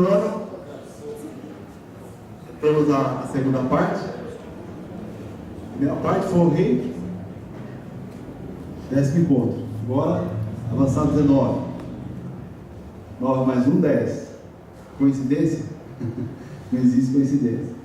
agora temos a segunda parte. A primeira parte foi o rei, 10º encontro. Agora, avançado 19. 9 mais 1, 10. Coincidência? Não existe coincidência.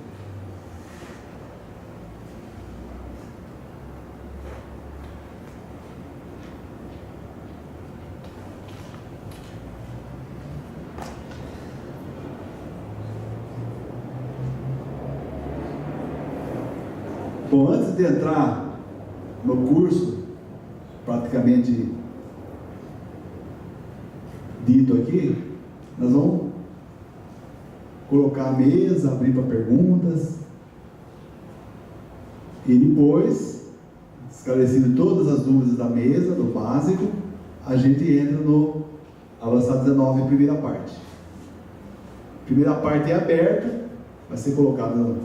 Bom, antes de entrar no curso, praticamente dito aqui, nós vamos colocar a mesa, abrir para perguntas, e depois, esclarecido todas as dúvidas da mesa, do básico, a gente entra no avançado 19, primeira parte. Primeira parte é aberta, vai ser colocada na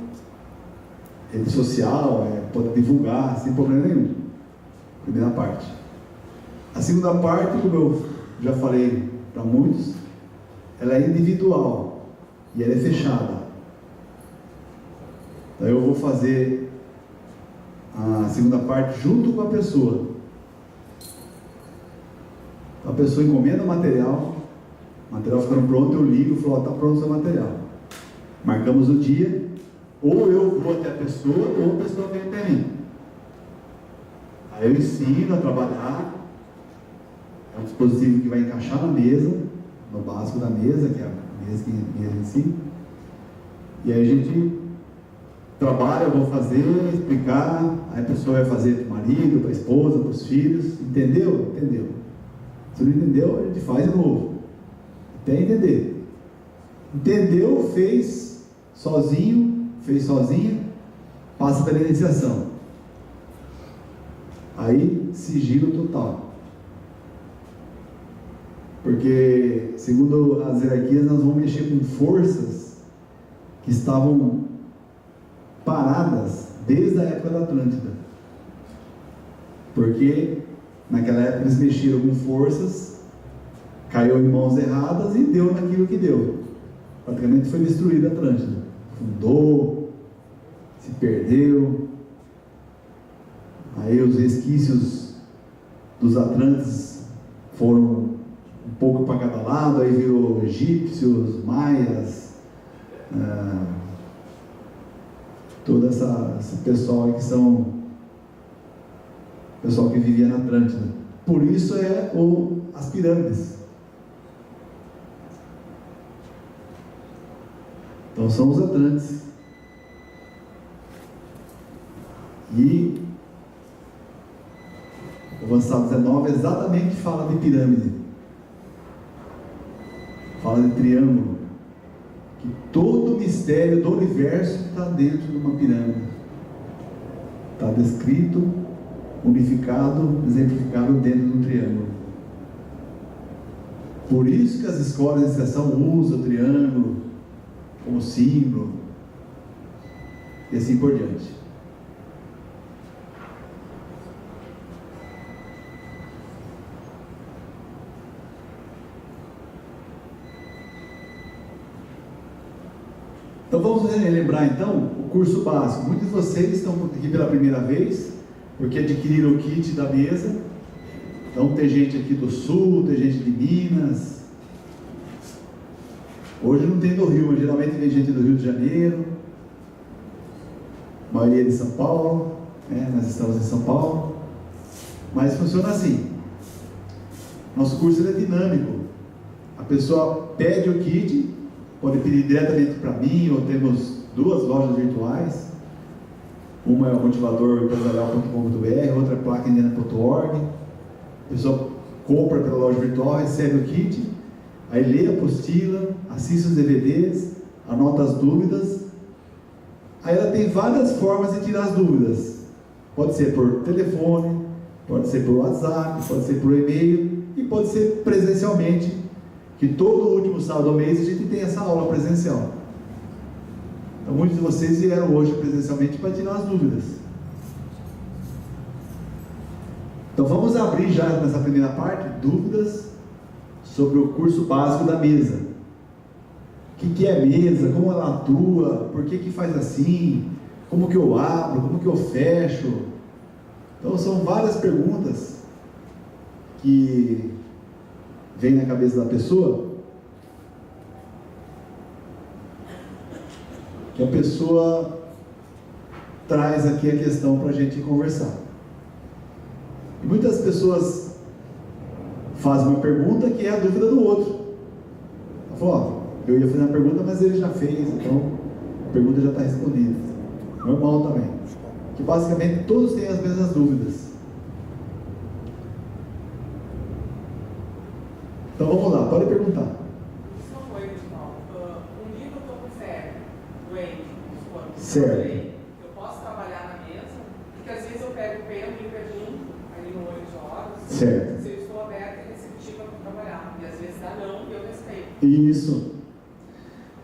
rede social, pode divulgar sem problema nenhum. Primeira parte. A segunda parte, como eu já falei para muitos, ela é individual e ela é fechada. Então eu vou fazer a segunda parte junto com a pessoa. A pessoa encomenda o material ficando pronto, eu ligo e falo, está pronto o seu material. Marcamos o dia, ou eu vou até a pessoa, ou a pessoa vem até mim. Aí eu ensino a trabalhar. É um dispositivo que vai encaixar na mesa, no básico da mesa, que é a mesa em si. E aí a gente trabalha, eu vou fazer, explicar, aí a pessoa vai fazer para o marido, para a esposa, para os filhos. Entendeu? Entendeu. Se não entendeu, a gente faz de novo. Até entender. Entendeu, fez sozinho, fez sozinha, passa pela iniciação. Aí, sigilo total. Porque, segundo as hierarquias, nós vamos mexer com forças que estavam paradas desde a época da Atlântida. Porque, naquela época, eles mexeram com forças, caiu em mãos erradas e deu naquilo que deu. Praticamente foi destruída a Atlântida. Fundou, se perdeu. Aí os resquícios dos Atlantes foram um pouco para cada lado, aí virou egípcios, maias, todo esse pessoal aí que são pessoal que vivia na Atlântida. Por isso as pirâmides. Então são os Atlantes. E o avançado 19 exatamente fala de pirâmide. Fala de triângulo. Que todo o mistério do universo está dentro de uma pirâmide. Está descrito, unificado, exemplificado dentro de um triângulo. Por isso que as escolas de iniciação usam o triângulo como símbolo, e assim por diante. Então vamos relembrar então o curso básico. Muitos de vocês estão aqui pela primeira vez, porque adquiriram o kit da mesa. Então tem gente aqui do Sul, tem gente de Minas. Hoje não tem do Rio, mas geralmente vem gente do Rio de Janeiro, a maioria de São Paulo, nós estamos em São Paulo. Mas funciona assim. Nosso curso é dinâmico. A pessoa pede o kit, pode pedir diretamente para mim, ou temos 2 lojas virtuais. Uma é o motivadorempresarial.com.br, outra é placaindena.org. A pessoa compra pela loja virtual, recebe o kit, aí lê a apostila, assiste os DVDs, anota as dúvidas. Aí ela tem várias formas de tirar as dúvidas. Pode ser por telefone, pode ser por WhatsApp, pode ser por e-mail e pode ser presencialmente, que todo último sábado do mês a gente tem essa aula presencial. Então muitos de vocês vieram hoje presencialmente para tirar as dúvidas. Então vamos abrir já nessa primeira parte, dúvidas sobre o curso básico da mesa. que é mesa, como ela atua, por que faz assim, como que eu abro, como que eu fecho. Então são várias perguntas que vêm na cabeça da pessoa, que a pessoa traz aqui a questão para a gente conversar. E muitas pessoas fazem uma pergunta que é a dúvida do outro. Ela falou, ó, eu ia fazer uma pergunta, mas ele já fez, então a pergunta já está respondida. Normal também. Que basicamente todos têm as mesmas dúvidas. Então vamos lá, pode perguntar. Um dia eu estou com febre, doente, Certo. eu posso trabalhar na mesa? Porque às vezes eu pego o pêndulo e pergunto ali no olho de olhos, Certo. se eu estou aberta e receptiva para trabalhar. E às vezes dá não e eu respeito. Isso.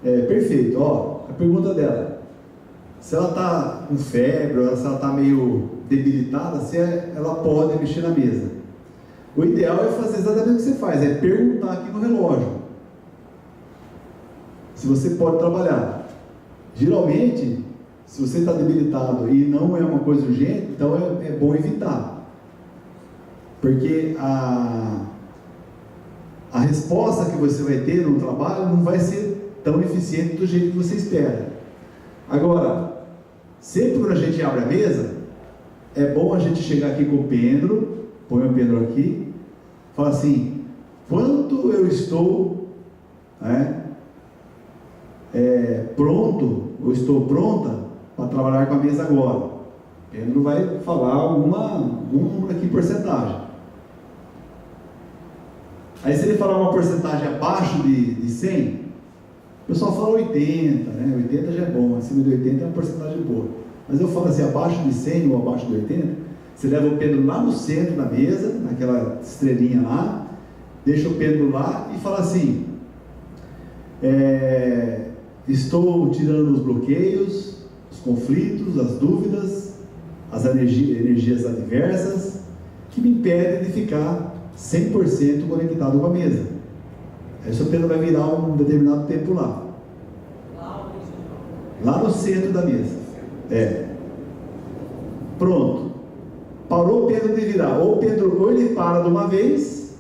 Perfeito. Ó, a pergunta dela. Se ela está com febre, ou se ela está meio debilitada, ela pode mexer na mesa. O ideal é fazer exatamente o que você faz, é perguntar aqui no relógio se você pode trabalhar. Geralmente, se você está debilitado e não é uma coisa urgente, então é bom evitar, porque a resposta que você vai ter no trabalho não vai ser tão eficiente do jeito que você espera. Agora, sempre quando a gente abre a mesa, é bom a gente chegar aqui com o pêndulo, põe o pêndulo aqui, fala assim, quanto eu estou pronto, ou estou pronta para trabalhar com a mesa agora. O pêndulo vai falar algum número aqui, porcentagem. Aí se ele falar uma porcentagem abaixo de 100, o pessoal fala 80, né? 80 já é bom, acima de 80 é uma porcentagem boa. Mas eu falo assim, abaixo de 100 ou abaixo de 80, você leva o pêndulo lá no centro da mesa, naquela estrelinha lá, deixa o pêndulo lá e fala assim, estou tirando os bloqueios, os conflitos, as dúvidas, as energias adversas, que me impedem de ficar 100% conectado com a mesa. Aí o seu pêndulo vai virar um determinado tempo lá. Lá no centro da mesa. Pronto. Parou o pêndulo de virar. Ou o pêndulo, ou ele para de uma vez,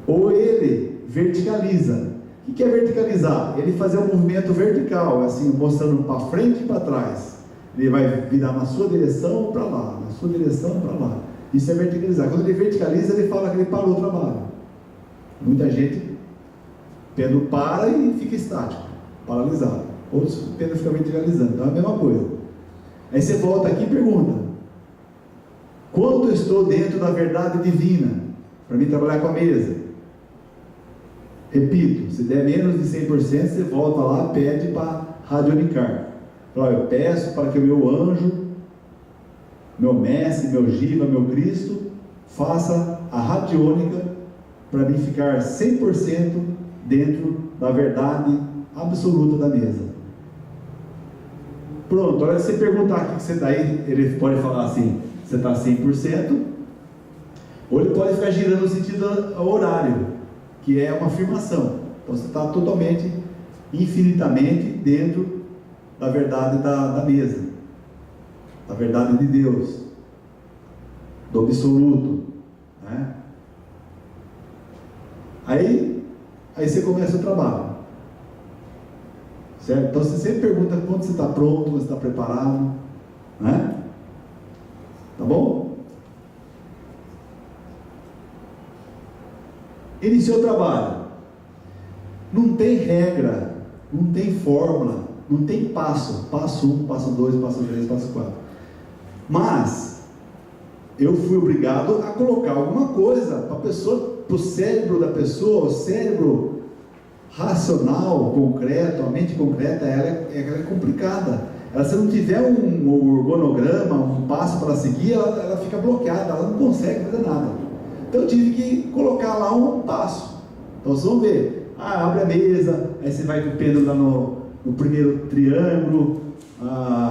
ou ele verticaliza. O que é verticalizar? Ele fazer um movimento vertical, assim, mostrando para frente e para trás. Ele vai virar na sua direção ou para lá, na sua direção para lá. Isso é verticalizar. Quando ele verticaliza, ele fala que ele parou o trabalho. Muita gente, pêndulo para e fica estático, paralisado. Outros, o pêndulo fica verticalizando. Então é a mesma coisa. Aí você volta aqui e pergunta, quanto eu estou dentro da verdade divina para mim trabalhar com a mesa? Repito, se der menos de 100%, você volta lá, pede para radionicar. Fala, eu peço para que o meu anjo, meu mestre, meu Jiva, meu Cristo, faça a radiônica para mim ficar 100% dentro da verdade absoluta da mesa. Pronto, a hora que você perguntar o que você está aí, ele pode falar assim, você está 100%, ou ele pode ficar girando no sentido horário, que é uma afirmação. Então você está totalmente, infinitamente dentro da verdade da mesa, da verdade de Deus, do absoluto, né? Aí você começa o trabalho, certo? Então você sempre pergunta quando você está pronto, quando você está preparado, né? Tá bom? Iniciou o trabalho. Não tem regra, não tem fórmula, não tem passo 1, passo 2, passo 3, passo 4. Mas eu fui obrigado a colocar alguma coisa para a pessoa, para o cérebro da pessoa, o cérebro racional, concreto, a mente concreta, ela é complicada. Se não tiver um organograma, um passo para seguir, ela fica bloqueada, ela não consegue fazer nada. Então eu tive que colocar lá um passo. Então vocês vão ver, abre a mesa, aí você vai com o pêndulo lá no primeiro triângulo,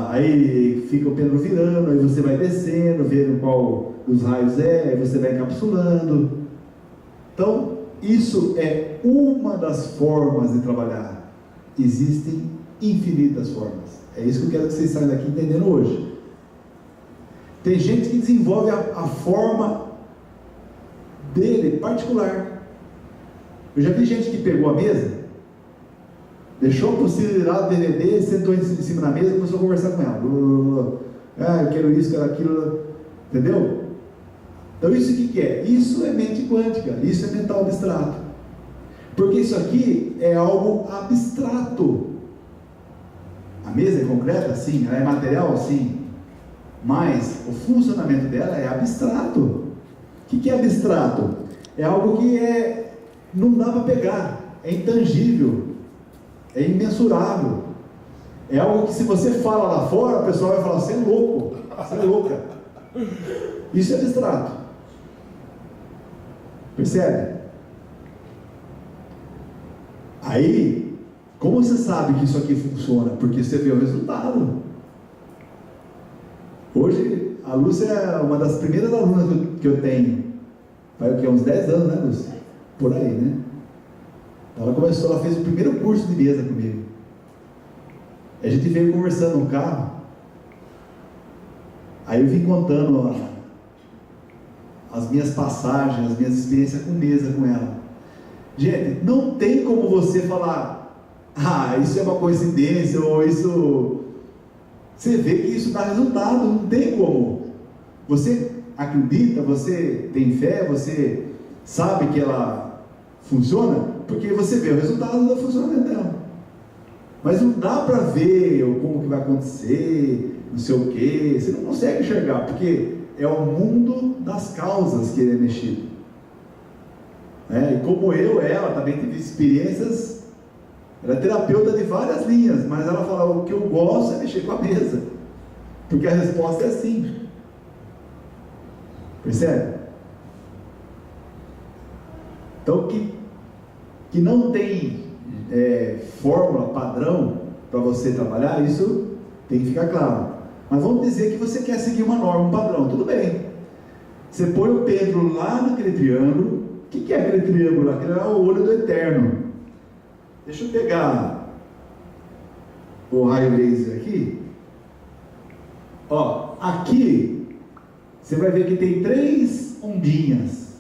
aí fica o pêndulo virando, aí você vai descendo, vendo qual dos raios aí você vai encapsulando. Então, isso é uma das formas de trabalhar. Existem infinitas formas. É isso que eu quero que vocês saiam daqui entendendo hoje. Tem gente que desenvolve a forma dele particular. Eu já vi gente que pegou a mesa, deixou a apostila lá do DVD, sentou em cima da mesa e começou a conversar com ela. Ah, eu quero isso, quero aquilo, entendeu? Então isso o que é? Isso é mente quântica, isso é mental abstrato. Porque isso aqui é algo abstrato. A mesa é concreta? Sim. Ela é material? Sim. Mas o funcionamento dela é abstrato. O que é abstrato? É algo que não dá para pegar, é intangível, é imensurável. É algo que se você fala lá fora, o pessoal vai falar, você é louco, você é louca. Isso é abstrato. Percebe? Aí, como você sabe que isso aqui funciona? Porque você vê o resultado. Hoje, a Lúcia é uma das primeiras alunas que eu tenho. Vai o quê? Uns 10 anos, né, Lúcia? Por aí, né? Ela fez o primeiro curso de mesa comigo. A gente veio conversando no carro. Aí eu vim contando as minhas passagens, as minhas experiências com mesa com ela. Gente, não tem como você falar, isso é uma coincidência, ou isso... Você vê que isso dá resultado, não tem como. Você acredita, você tem fé, você sabe que ela funciona, porque você vê o resultado do funcionamento dela. Mas não dá para ver como que vai acontecer, não sei o que, você não consegue enxergar, porque é o mundo das causas que ele é mexido. E como ela também teve experiências, ela é terapeuta de várias linhas, mas ela fala, o que eu gosto é mexer com a mesa, porque a resposta é assim. Percebe? Então que não tem fórmula, padrão para você trabalhar, isso tem que ficar claro. Mas vamos dizer que você quer seguir uma norma, um padrão, tudo bem. Você põe o pêndulo lá naquele triângulo. O que é aquele triângulo? Aquele é o olho do eterno. Deixa eu pegar o raio laser aqui. Ó, aqui você vai ver que tem 3 ondinhas.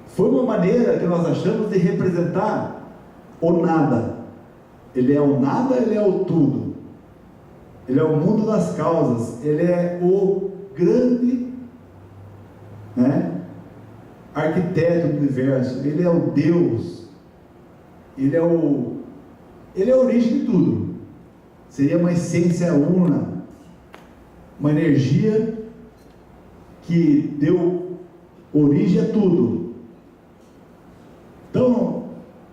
Foi uma maneira que nós achamos de representar o nada. Ele é o nada, ele é o tudo. Ele é o mundo das causas. Ele é o grande, arquiteto do universo. Ele é o Deus. Ele é a origem de tudo. Seria uma essência una, uma energia que deu origem a tudo. Então,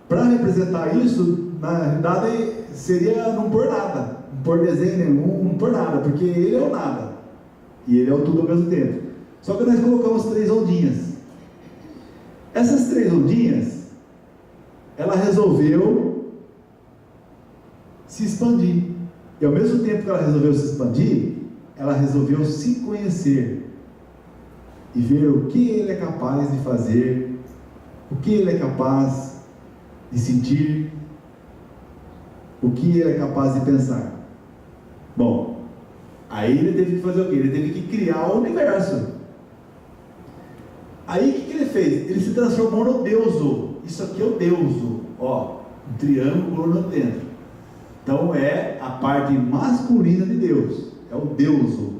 para representar isso, na realidade seria não pôr nada, não pôr desenho nenhum, não pôr nada, porque ele é o nada e ele é o tudo ao mesmo tempo. Só que nós colocamos 3 ondinhas. Essas 3 ondinhas, ela resolveu se expandir. E ao mesmo tempo que ela resolveu se expandir, ela resolveu se conhecer e ver o que ele é capaz de fazer, o que ele é capaz de sentir, o que ele é capaz de pensar. Bom, aí ele teve que fazer o quê? Ele teve que criar o universo. Aí o que ele fez? Ele se transformou no deuso. Isso aqui é o deuso, um triângulo no dentro. Então é a parte masculina de Deus, é o deuso,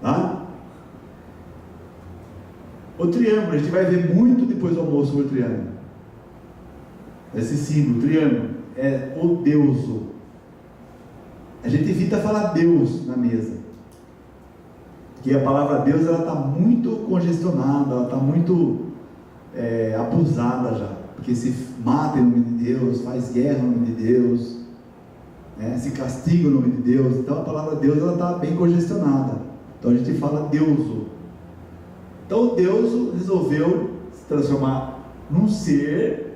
tá? O triângulo, a gente vai ver muito depois do almoço sobre o triângulo. Esse símbolo, o triângulo, é o deuso. A gente evita falar Deus na mesa, porque a palavra Deus ela está muito congestionada, ela está muito abusada já, porque se mata em nome de Deus, faz guerra em nome de Deus, se castiga em nome de Deus. Então a palavra Deus ela está bem congestionada, então a gente fala deuso. Então o Deus resolveu se transformar num ser,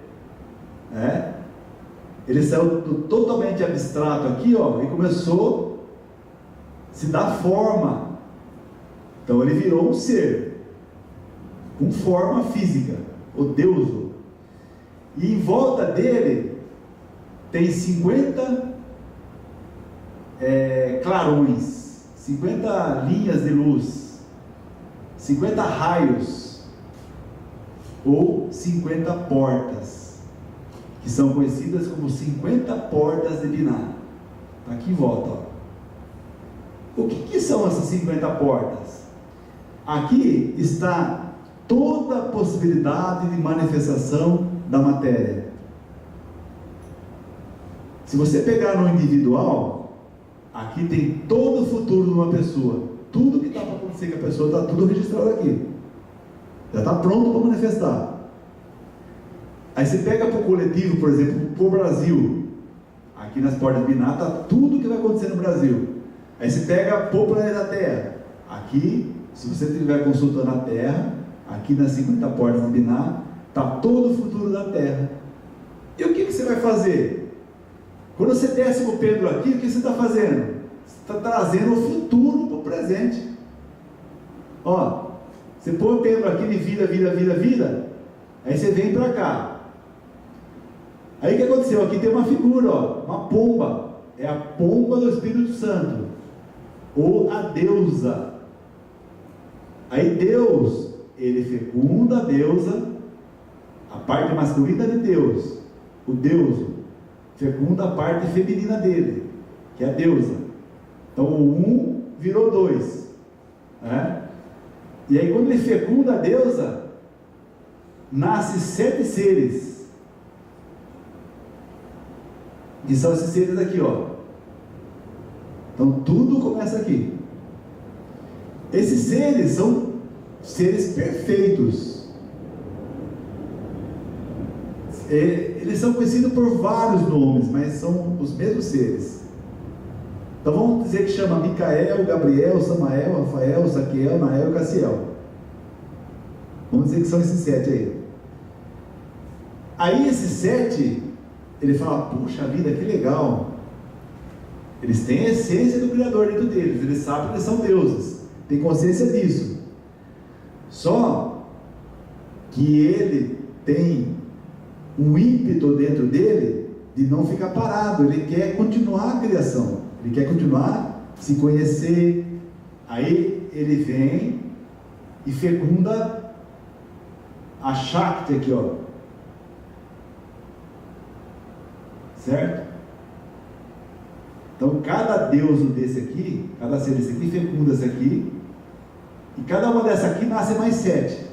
ele saiu totalmente abstrato aqui, e começou a se dar forma. Então ele virou um ser. com forma física, o Deuso. E em volta dele tem 50 clarões, 50 linhas de luz, 50 raios, ou 50 portas, que são conhecidas como 50 portas de Binah. Está aqui em volta. Ó. O que são essas 50 portas? Aqui está toda a possibilidade de manifestação da matéria. Se você pegar no individual, aqui tem todo o futuro de uma pessoa. Tudo que está para acontecer com a pessoa está tudo registrado aqui. Já está pronto para manifestar. Aí você pega para o coletivo, por exemplo, para o Brasil. Aqui nas portas de Binah está tudo que vai acontecer no Brasil. Aí você pega para o planeta Terra. Aqui, se você estiver consultando a Terra, aqui nas 50 portas de Binah, está todo o futuro da Terra. E o que você vai fazer? Quando você desce o Pedro aqui, o que você está fazendo? Você está trazendo o futuro para o presente. Ó, você põe o Pedro aqui de vida, aí você vem para cá. Aí o que aconteceu? Aqui tem uma figura, ó, uma pomba. É a pomba do Espírito Santo, ou a deusa. Aí Deus, ele fecunda a deusa, a parte masculina de Deus, o deuso, fecunda a parte feminina dele, que é a deusa. Então o 1 virou 2, né? E aí quando ele fecunda a deusa, nasce 7 seres, que são esses seres aqui, ó. Então tudo começa aqui. Esses seres são seres perfeitos. Eles são conhecidos por vários nomes, mas são os mesmos seres. Então vamos dizer que chama Micael, Gabriel, Samael, Rafael, Saquiel, Nael e Cassiel. Vamos dizer que são esses 7 aí. Aí esses 7, ele fala, puxa vida, que legal. Eles têm a essência do Criador dentro deles, eles sabem que eles são deuses, têm consciência disso. Só que ele tem um ímpeto dentro dele de não ficar parado, ele quer continuar a criação, ele quer continuar a se conhecer. Aí ele vem e fecunda a Shakti aqui, ó. Certo? Então cada deuso desse aqui, cada ser desse aqui fecunda esse aqui, e cada uma dessa aqui nasce mais 7,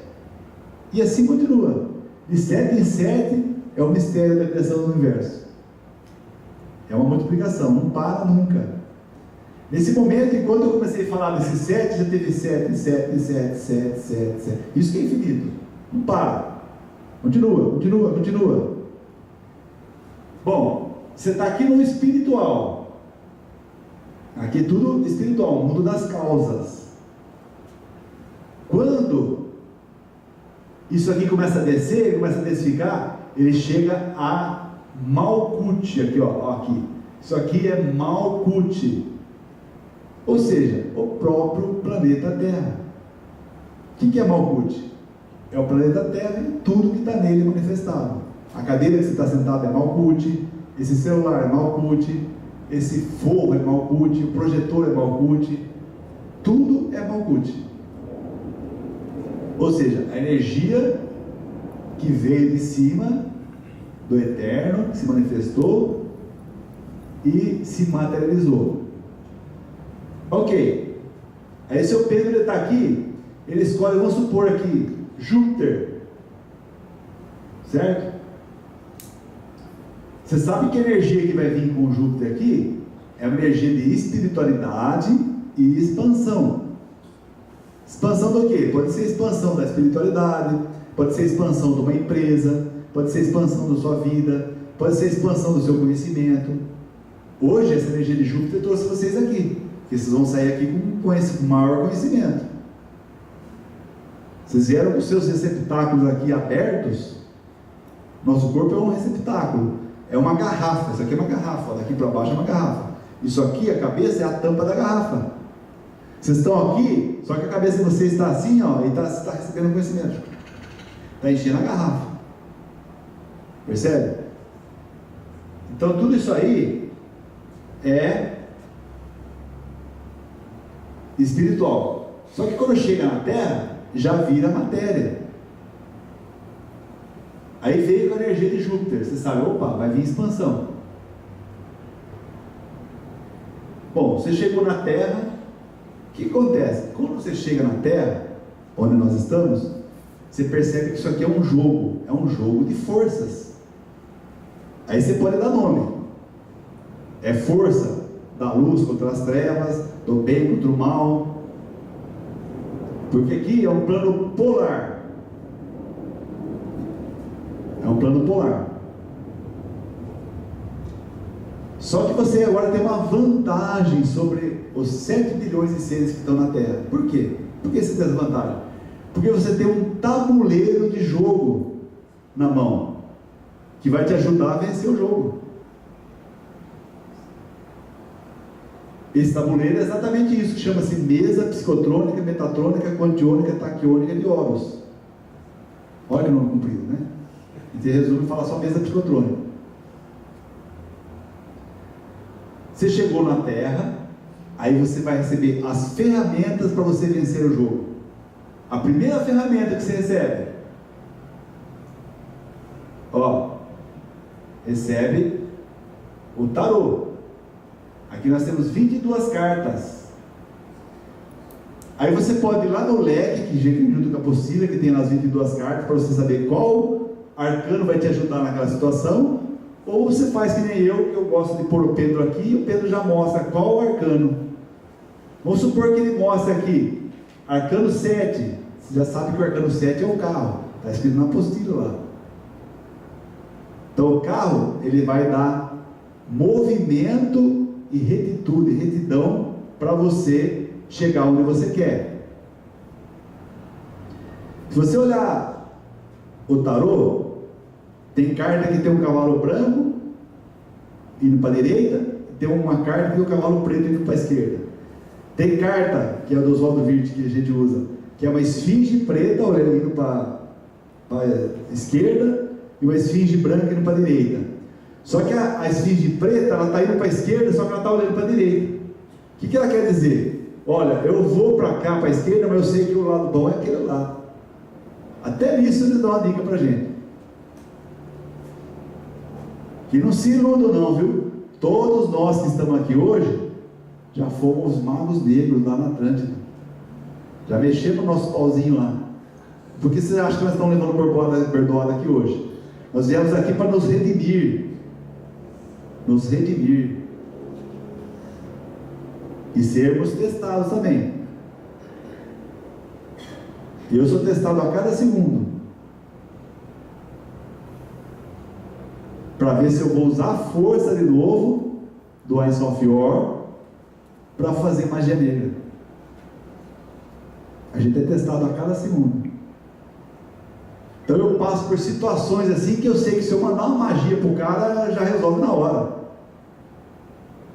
e assim continua, de 7 em 7 é o mistério da criação do universo, é uma multiplicação, não para nunca. Nesse momento, enquanto eu comecei a falar desses 7, já teve 7, 7, 7, 7, 7, 7, isso que é infinito, não para, continua. Bom, você está aqui no espiritual. Aqui é tudo espiritual, o mundo das causas. Quando isso aqui começa a descer, começa a densificar, ele chega a Malkuth, aqui, ó, aqui. Isso aqui é Malkuth, ou seja, o próprio planeta Terra. O que é Malkuth? É o planeta Terra e tudo que está nele manifestado. A cadeira que você está sentado é Malkuth, esse celular é Malkuth, esse forro é Malkuth, o projetor é Malkuth, tudo é Malkuth. Ou seja, a energia que veio de cima do Eterno, que se manifestou e se materializou. Ok, aí seu Pedro está aqui, ele escolhe, vamos supor aqui, Júpiter, certo? Você sabe que a energia que vai vir com o Júpiter aqui é uma energia de espiritualidade e expansão. Expansão do quê? Pode ser expansão da espiritualidade, pode ser expansão de uma empresa, pode ser expansão da sua vida, pode ser expansão do seu conhecimento. Hoje essa energia de Júpiter trouxe vocês aqui, porque vocês vão sair aqui com maior conhecimento. Vocês vieram com os seus receptáculos aqui abertos. Nosso corpo é um receptáculo. É uma garrafa, isso aqui é uma garrafa, daqui para baixo é uma garrafa. Isso aqui, a cabeça, é a tampa da garrafa. Vocês estão aqui, só que a cabeça de vocês está assim, ó, e está recebendo conhecimento. Está enchendo a garrafa. Percebe? Então tudo isso aí é espiritual. Só que quando chega na Terra, já vira matéria. Aí veio com a energia de Júpiter. Você sabe, opa, vai vir expansão. Bom, você chegou na Terra. O que acontece? Quando você chega na Terra, onde nós estamos, você percebe que isso aqui é um jogo de forças. Aí você pode dar nome. É força da luz contra as trevas, do bem contra o mal. Porque aqui é um plano polar. É um plano polar. Só que você agora tem uma vantagem sobre os 7 bilhões de seres que estão na Terra. Por quê? Por que essa desvantagem? Porque você tem um tabuleiro de jogo na mão, que vai te ajudar a vencer o jogo. Esse tabuleiro é exatamente isso, que chama-se mesa psicotrônica, metatrônica, quantiônica, taquiônica de Horus. Olha que nome comprido, né? E te resume falar só mesa psicotrônica. Você chegou na Terra, aí você vai receber as ferramentas para você vencer o jogo. A primeira ferramenta que você recebe, recebe o tarô. Aqui nós temos 22 cartas. Aí você pode ir lá no leque, que junto com a apostila, que tem lá as 22 cartas, para você saber qual arcano vai te ajudar naquela situação. Ou você faz que nem eu, que eu gosto de pôr o Pedro aqui, e o Pedro já mostra qual arcano. Vamos supor que ele mostra aqui, arcano 7. Você já sabe que o arcano 7 é o carro. Está escrito na apostila lá. Então o carro, ele vai dar movimento e retitude, retidão, para você chegar onde você quer. Se você olhar o tarô, tem carta que tem um cavalo branco indo para a direita, tem uma carta que tem um cavalo preto indo para a esquerda. Tem carta, que é a do Oswaldo Wirth, que a gente usa, que é uma esfinge preta indo para a esquerda e uma esfinge branca indo para a direita. Só que a esfinge preta, ela está indo para a esquerda, só que ela está olhando para a direita. O que ela quer dizer? Olha, eu vou para cá, para a esquerda, mas eu sei que o lado bom é aquele lado. Até nisso eles dão uma dica para a gente. Que não se iludam não, viu? Todos nós que estamos aqui hoje, já fomos magos negros lá na Atlântida. Já mexemos no nosso pauzinho lá. Por que você acha que nós estamos levando perdoada aqui hoje? Nós viemos aqui para nos redimir. Nos redimir. E sermos testados também. E eu sou testado a cada segundo. Para ver se eu vou usar a força de novo do Eyes of Yore para fazer magia negra. A gente é testado a cada segundo. Então eu passo por situações assim que eu sei que se eu mandar uma magia para o cara, já resolve na hora.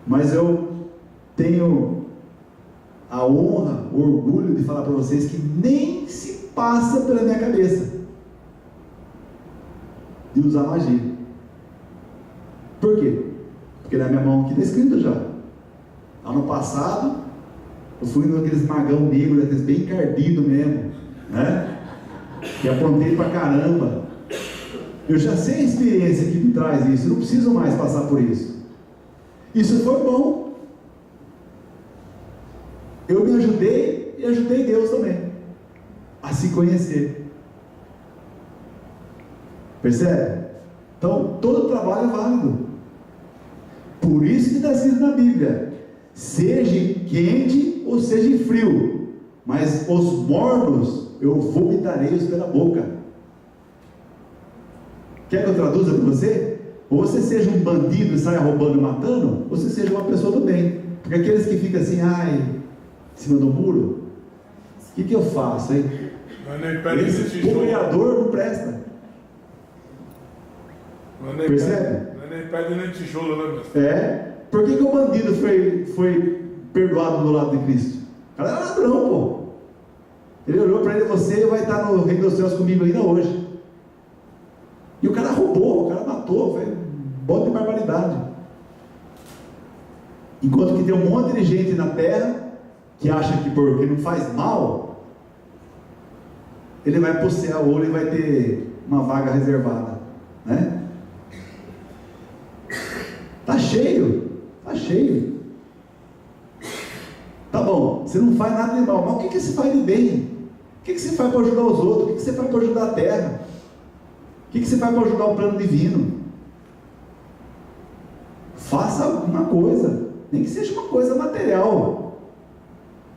Mas eu tenho a honra, o orgulho de falar para vocês que nem se passa pela minha cabeça de usar magia. Por quê? Porque na minha mão aqui está escrito já. Ano passado, eu fui naqueles magão negro, daqueles bem encardido mesmo, né? E apontei pra caramba. Eu já sei a experiência que me traz isso, eu não preciso mais passar por isso. Isso foi bom. Eu me ajudei e ajudei Deus também a se conhecer. Percebe? Então, todo trabalho é válido. Por isso que está escrito na Bíblia: seja quente ou seja frio, mas os mornos eu vomitarei-os pela boca. Quer que eu traduza para você? Ou você seja um bandido e saia roubando e matando, ou você seja uma pessoa do bem. Porque aqueles que ficam assim, em cima do muro, o que eu faço, hein? O vereador não presta. Percebe? Não é nem pedra nem tijolo, né? Por que o bandido foi perdoado do lado de Cristo? O cara era ladrão, pô. Ele olhou para ele: você vai estar no reino dos céus comigo ainda hoje. E o cara roubou, o cara matou, foi um bando de barbaridade. Enquanto que tem um monte de gente na terra que acha que porque não faz mal, ele vai pro céu ou ele vai ter uma vaga reservada, né? Tá cheio, tá cheio. Tá bom, você não faz nada de mal, mas o que você faz de bem? O que você faz para ajudar os outros? O que você faz para ajudar a terra? O que você faz para ajudar o plano divino? Faça alguma coisa, nem que seja uma coisa material.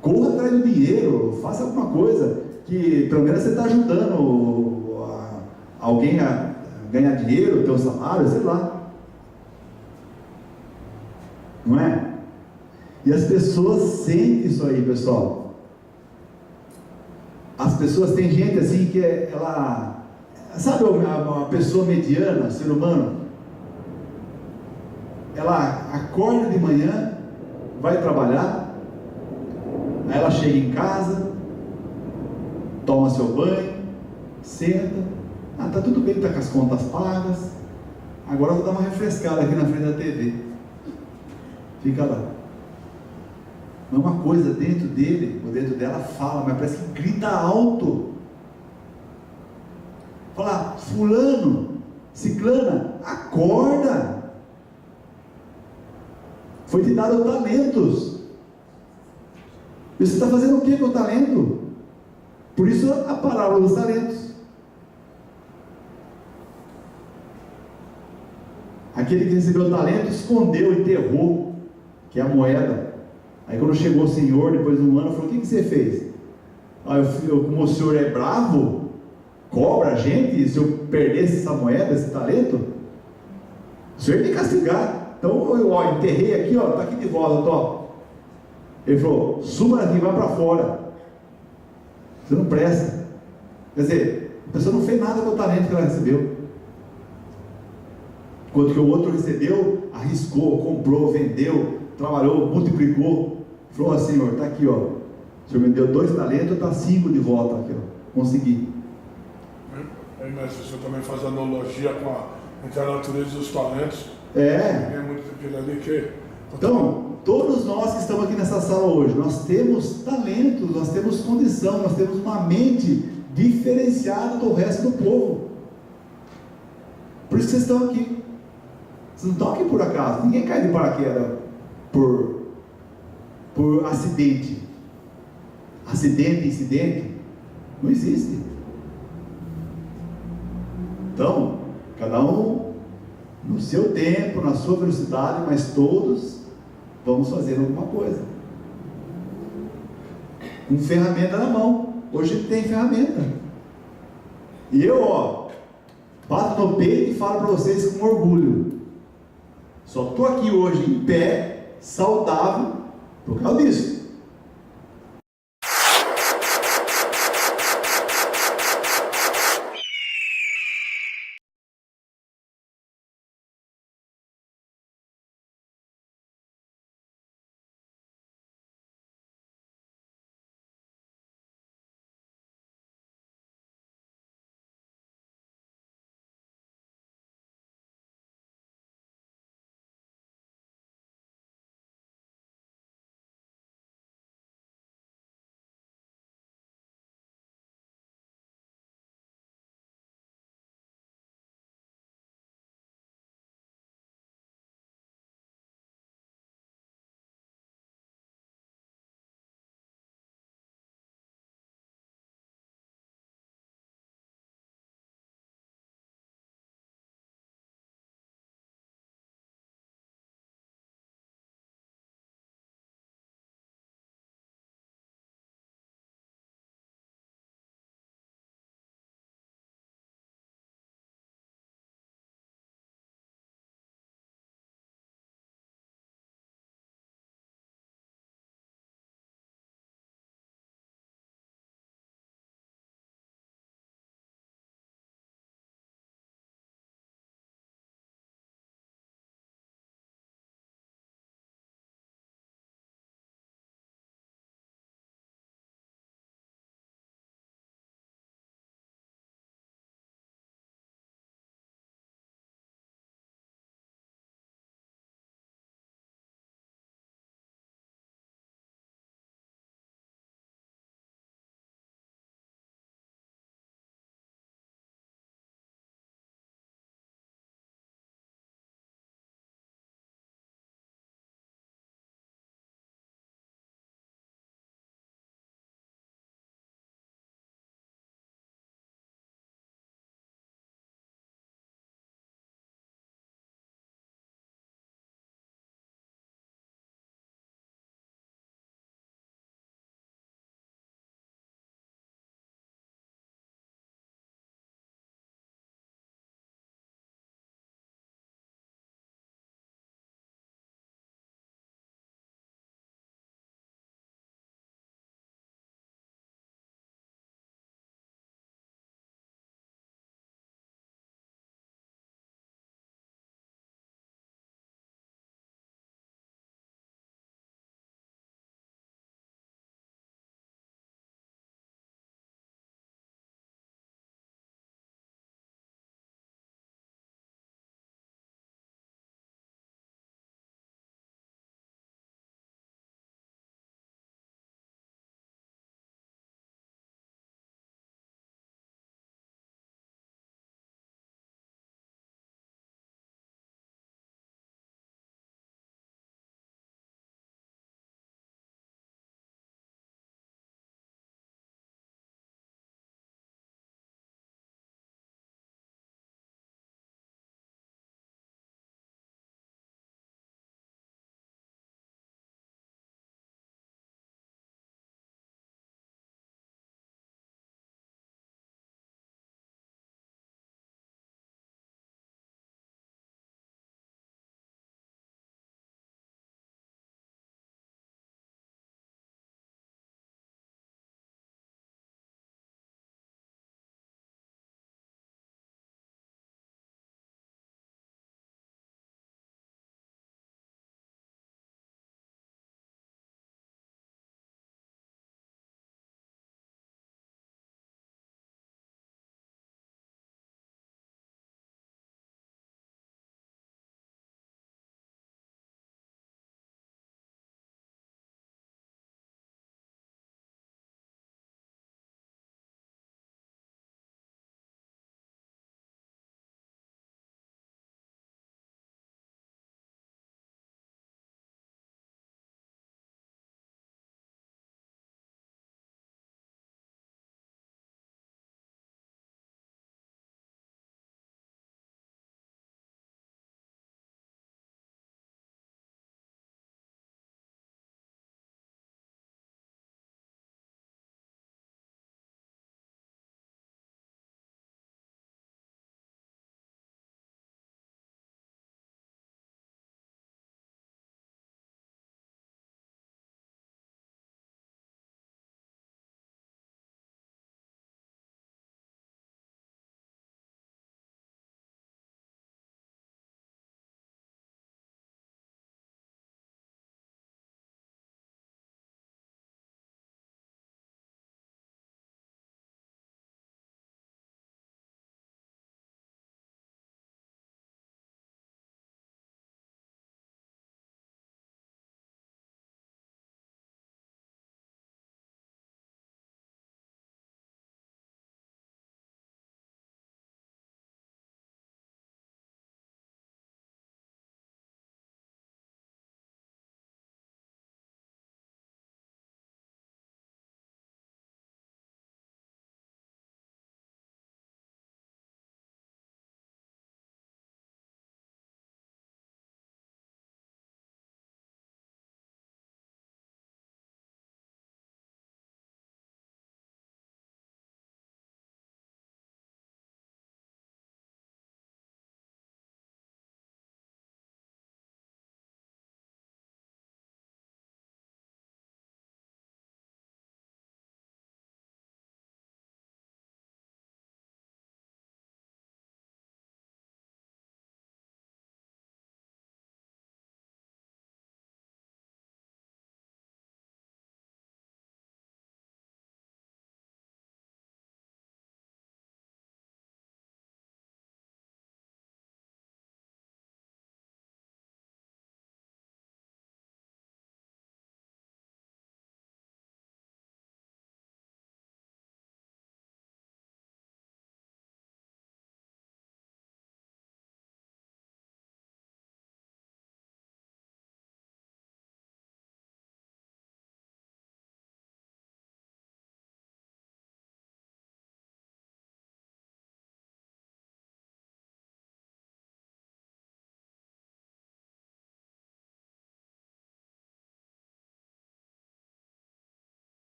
Corra atrás do dinheiro, faça alguma coisa que pelo menos você está ajudando alguém a ganhar dinheiro, ter um salário, sei lá. Não é? E as pessoas sentem isso aí, pessoal. As pessoas, tem gente assim que ela, sabe, uma pessoa mediana, ser humano, ela acorda de manhã, vai trabalhar, aí ela chega em casa, toma seu banho, senta, tá tudo bem, tá com as contas pagas, agora eu vou dar uma refrescada aqui na frente da TV, fica lá. Mas uma coisa dentro dele, ou dentro dela fala, mas parece que grita alto. Fala, fulano, ciclana, acorda. Foi te dado talentos. E você está fazendo o que com o talento? Por isso a parábola dos talentos. Aquele que recebeu o talento escondeu, enterrou, que é a moeda. Aí quando chegou o senhor, depois de um ano, falou, o que você fez? Como o senhor é bravo, cobra a gente, se eu perdesse essa moeda, esse talento, o senhor ia me castigar. Então eu enterrei aqui, está aqui de volta, ó. Ele falou, suba daqui, vai para fora. Você não presta. Quer dizer, a pessoa não fez nada com o talento que ela recebeu. Enquanto que o outro recebeu, arriscou, comprou, vendeu, trabalhou, multiplicou. Falou, Senhor, está aqui, ó. O Senhor me deu 2 talentos, está 5 de volta aqui, ó. Consegui. Aí, mas o senhor também faz analogia entre a natureza dos talentos. É muito aquilo ali que... Então, todos nós que estamos aqui nessa sala hoje, nós temos talentos, nós temos condição, nós temos uma mente diferenciada do resto do povo. Por isso que vocês estão aqui. Vocês não estão aqui por acaso. Ninguém cai de paraquedas por acidente. Incidente, não existe. Então, cada um no seu tempo, na sua velocidade, mas todos vamos fazer alguma coisa. Com ferramenta na mão. Hoje tem ferramenta. E eu, bato no peito e falo para vocês com orgulho. Só estou aqui hoje em pé, saudável, por causa disso.